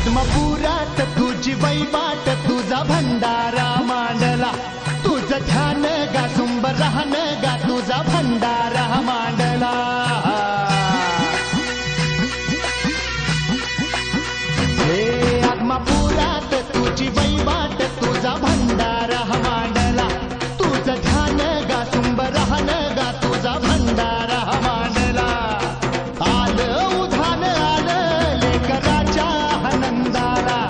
आत्मपुरात तुझी वैवाट तुझा भंडारा मांडला तुझं ध्यान गा सुंब राहन गा तुझा भंडारा मांडला हे आत्मपुरात तुझी वैवाट तुझा भंडारा मांडला तुझं ध्यान गा सुंब राहन गा तुझा भंडारा मांडला आलं उधान आलं लेकराच्या आनंदाला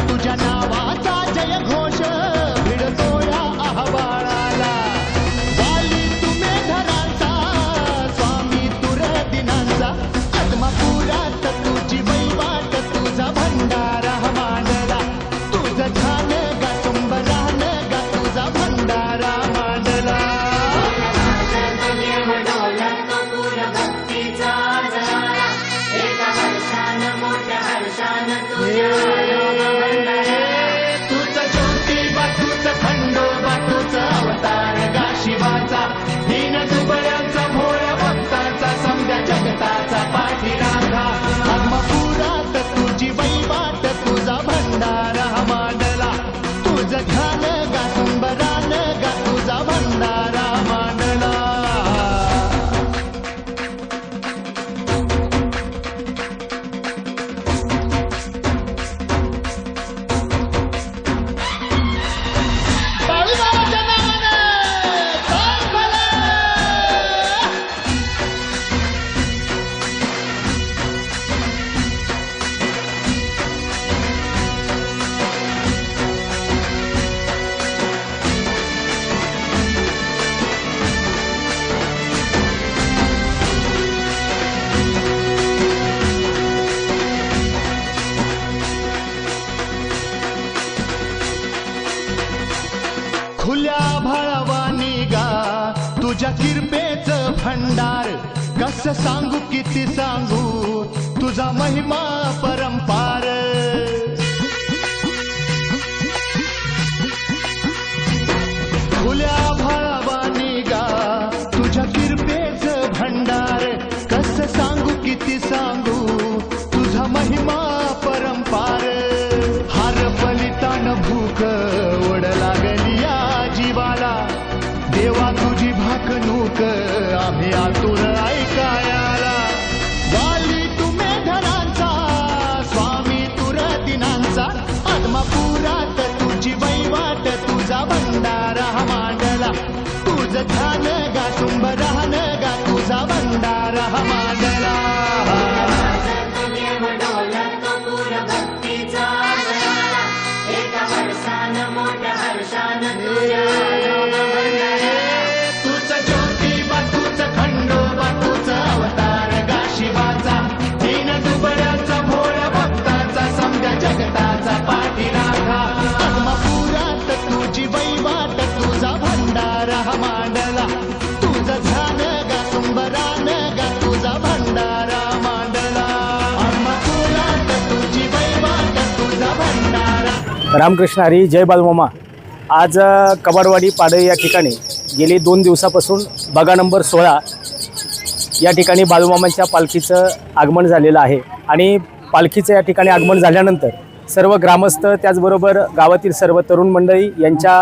तुझ्या नावाचा जय घोष भिडतो या आव्हानाला वाली तुम्ही धरांचा स्वामी तुर दिनांचा आत्मपुरात तुझी वैवाट तुझा भंडारा मांडला तुझं ध्यान गा सुंब राहन गा तुझा भंडारा मांडला तुझं ज्योतिबा तुझं खंडोबा तुझं अवतार गा शिवाचा दीन दुबळ्यांचा भोळ्या भक्ताचा समद्या जगताचा पाठीराखा आत्मपुरात तुझी वैवाट तुझा भंडारा मांडला तुझं ध्यान गा सुंबरान गा तुझा भंडारा मांडला बाळूमामाच्या नावानं काय भलं? खुल्या भाळावानी गा तुझ्या किरपेचं भंडार कस सांगू किती सांगू तुझा महिमा परंपार खुल्या भाळावानी गा तुझ्या किरपेचं भंडार कस सांगू किती सांगू तुझा महिमा परंपार हार फलितान भूक ओढ लागली या जीवाला देवा तुझी भाकणूक आम्ही आतुर ऐकायाला वाली तुम्ही धरांचा स्वामी तुर दिनांचा आत्मपुरात तुझी वैवाट तुझा भंडारा मांडला तुझं ध्यान गा सुंब राहन गा तुझा भंडारा मांडला तुझं ज्योतिबा तुझं खंडोबा तुझं अवतार गा शिवाचा दीन दुबळ्यांचा भोळ्या भक्ताचा समद्या जगताचा पाठीराखा आत्मपुरात तुझी वैवाट तुझा भंडारा मांडला तुझं ध्यान गा सुंबरान गा तुझा भंडारा मांडला आत्मपुरात तुझी वैवाट तुझा भंडारा. रामकृष्ण हरी. जय बाळूमामा. आज कबाडवाडी पाडळी या ठिकाणी गेली 2 दिवसापासून बगा नंबर 16 या ठिकाणी बाळूमामांच्या पालखीचं आगमन झालेलं आहे आणि पालखीचं या ठिकाणी आगमन झाल्यानंतर सर्व ग्रामस्थ त्याचबरोबर गावातील सर्व तरुण मंडळी यांच्या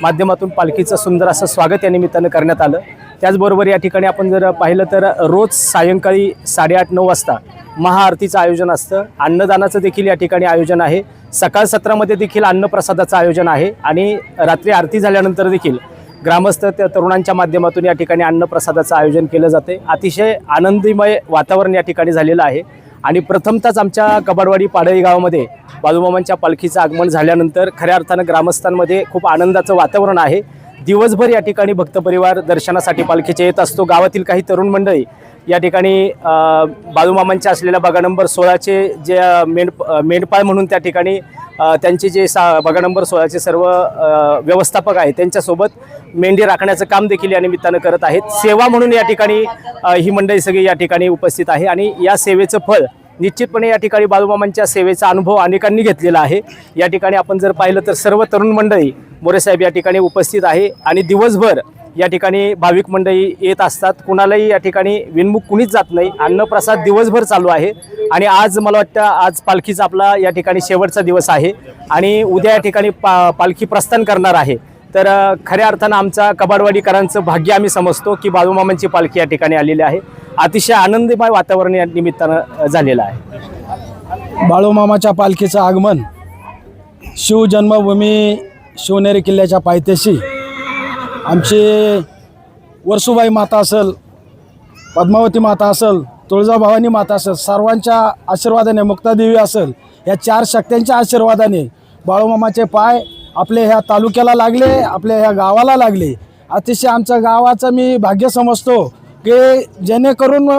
माध्यमातून पालखीचं सुंदर असं स्वागत या निमित्तानं करण्यात आलं. त्याचबरोबर या ठिकाणी आपण जर पाहिलं तर रोज सायंकाळी 8:30-9 वाजता महाआरतीचं आयोजन असतं. अन्नदानाचं देखील या ठिकाणी आयोजन आहे. सकाळ सत्रामध्ये देखील अन्नप्रसादाचं आयोजन आहे आणि रात्री आरती झाल्यानंतर देखील ग्रामस्थ त्या तरुणांच्या माध्यमातून या ठिकाणी अन्नप्रसादाचं आयोजन केलं जाते. अतिशय आनंदमय वातावरण या ठिकाणी झालेलं आहे आणि प्रथमतःच आमच्या कबाडवाडी पाडळी गावामध्ये बाळूमामांच्या पालखीचं आगमन झाल्यानंतर खऱ्या अर्थानं ग्रामस्थांमध्ये खूप आनंदाचं वातावरण आहे. दिवसभर या ठिकाणी भक्तपरिवार दर्शनासाठी पालखीचे येत असतो. गावातील काही तरुण मंडळी या ठिकाणी बाळूमामांच्या असलेल्या बगा नंबर 16चे जे मेंढपाळ म्हणून त्या ठिकाणी त्यांचे जे बगा नंबर 16चे सर्व व्यवस्थापक आहेत त्यांच्यासोबत मेंढी राखण्याचं काम देखील या निमित्तानं करत आहेत. सेवा म्हणून या ठिकाणी ही मंडळी सगळी या ठिकाणी उपस्थित आहे आणि या सेवेचं फळ निश्चितपणे या ठिकाणी बाळूमामांच्या सेवेचा अनुभव अनेकांनी घेतलेला आहे. या ठिकाणी आपण जर पाहिलं तर सर्व तरुण मंडळी मोरे साहेब या ठिकाणी उपस्थित आहे आणि दिवसभर या ठिकाणी भाविक मंडळी येत असतात. कुणालाही या ठिकाणी विनमुख कुणीच जात नाही. अन्नप्रसाद दिवसभर चालू आहे आणि आज मला वाटतं आज पालखीचा आपला या ठिकाणी शेवटचा दिवस आहे आणि उद्या या ठिकाणी पालखी प्रस्थान करणार आहे. तर खऱ्या अर्थानं आमचा कबाडवाडीकरांचं भाग्य आम्ही समजतो की बाळूमामांची पालखी या ठिकाणी आलेली आहे. अतिशय आनंदमय वातावरण या निमित्तानं झालेलं आहे. बाळूमामाच्या पालखीचं आगमन शिवजन्मभूमी शिवनेरी किल्ल्याच्या पायथ्याशी आमची वर्सुबाई माता असेल, पद्मावती माता असेल, तुळजाभवानी माता असेल, सर्वांच्या आशीर्वादाने, मुक्तादेवी असेल, या 4 शक्त्यांच्या आशीर्वादाने बाळूमामाचे पाय आपल्या ह्या तालुक्याला लागले, आपल्या ह्या गावाला लागले. अतिशय आमच्या गावाचं मी भाग्य समजतो की जेणेकरून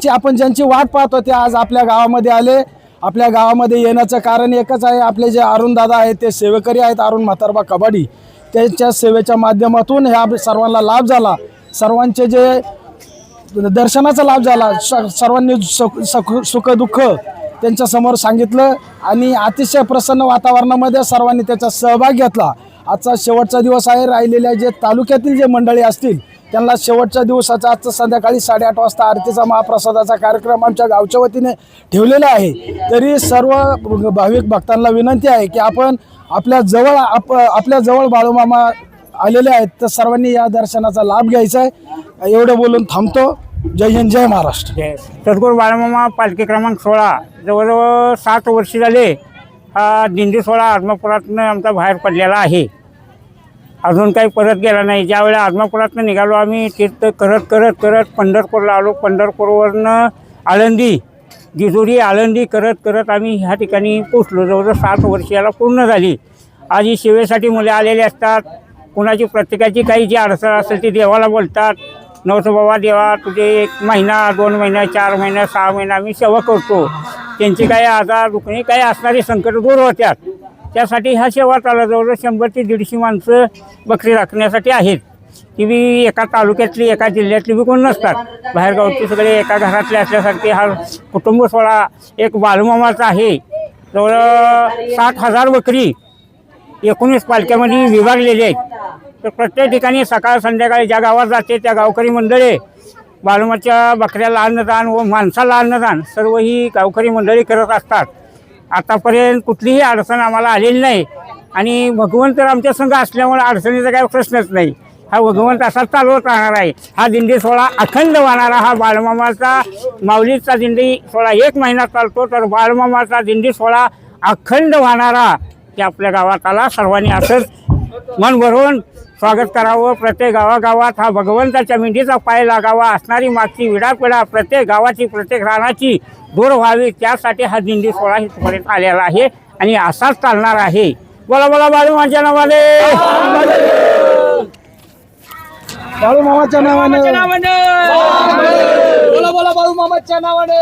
आपण ज्यांची वाट पाहतो ते आज आपल्या गावामध्ये आले. आपल्या गावामध्ये येण्याचं कारण एकच आहे, आपले जे अरुण दादा आहेत ते सेवेकरी आहेत, अरुण म्हातारबा कबाडी, त्यांच्या सेवेच्या माध्यमातून ह्या सर्वांना लाभ झाला. सर्वांचे जे दर्शनाचा लाभ झाला, सर्वांनी सुखदुःख त्यांच्यासमोर सांगितलं आणि अतिशय प्रसन्न वातावरणामध्ये सर्वांनी त्याचा सहभाग घेतला. आजचा शेवटचा दिवस आहे. राहिलेल्या जे तालुक्यातील जे मंडळी असतील त्यांना शेवटच्या दिवसाचा आजचा संध्याकाळी 8:30 वाजता आरतीचा महाप्रसादाचा कार्यक्रम आमच्या गावच्या वतीने ठेवलेला आहे. तरी सर्व भाविक भक्तांना विनंती आहे की आपण आपल्या जवळ बाळूमामा आलेले आहेत तर सर्वांनी या दर्शनाचा लाभ घ्यायचा आहे. एवढं बोलून थांबतो. जय हिंद, जय महाराष्ट्र. सद्गुरू बाळूमामा पालखी क्रमांक 16 जवळजवळ 7 वर्ष झाले हा दिंडी सोहळा आदमापुरातनं आमचा बाहेर पडलेला आहे. अजून काही परत गेला नाही. ज्यावेळेला आदमापुरातनं निघालो आम्ही तीर्थ करत करत करत पंढरपूरला आलो. पंढरपूरवरनं आळंदी, जेजुरी, आळंदी करत करत आम्ही ह्या ठिकाणी पोचलो. जवळजवळ 7 वर्ष याला पूर्ण झाली. आज ही सेवेसाठी मुले आलेली असतात. कुणाची प्रत्येकाची काही जी अडचण असेल ती देवाला बोलतात. नवसं बाबा देवा तुझे 1 महिना, 2 महिना, 4 महिना, 6 महिना आम्ही सेवा करतो. त्यांची काही आजार दुखणे काही असणारी संकट दूर होत्यात. त्यासाठी ह्या सेवा चालू. जवळजवळ 100 ते 150 माणसं बकरी राखण्यासाठी आहेत. ती बी एका तालुक्यातली, एका जिल्ह्यातली बी कोण नसतात. बाहेरगावचे सगळे एका घरातले असल्यासारखे हा कुटुंब सोहळा एक बाळूमामाचा आहे. जवळ 60,000 बकरी 19 पालख्यामध्ये विभागलेले आहेत. तर प्रत्येक ठिकाणी सकाळ संध्याकाळी ज्या गावात जाते त्या गावकरी मंडळी बाळूमाच्या बकऱ्याला अन्नदान व माणसाला अन्नदान सर्व ही गावकरी मंडळी करत असतात. आतापर्यंत कुठलीही अडचण आम्हाला आलेली नाही आणि भगवंत तर आमच्या संघ असल्यामुळे अडचणीचा काही प्रश्नच नाही. हा भगवंत असा चालवत राहणार आहे. हा दिंडी सोहळा अखंड वाहणारा हा बाळूमामाचा माऊलीचा दिंडी सोहळा 1 महिना चालतो. तर बाळूमामाचा दिंडी सोहळा अखंड वाहणारा की आपल्या गावात आला. सर्वांनी असंच मन भरून स्वागत करावं. प्रत्येक गावागावात हा भगवंताच्या मेंढीचा पाय लागावा. असणारी मागची विडापिडा प्रत्येक गावाची, प्रत्येक रानाची दूर व्हावी त्यासाठी हा दिंडी सोहळा इथपर्यंत आलेला आहे आणि असाच चालणार आहे. बोला बोला बाळूमामाच्या नावाने, बाळूमामाच्या नावाने, बोला बोला बाळूमामाच्या नावाने.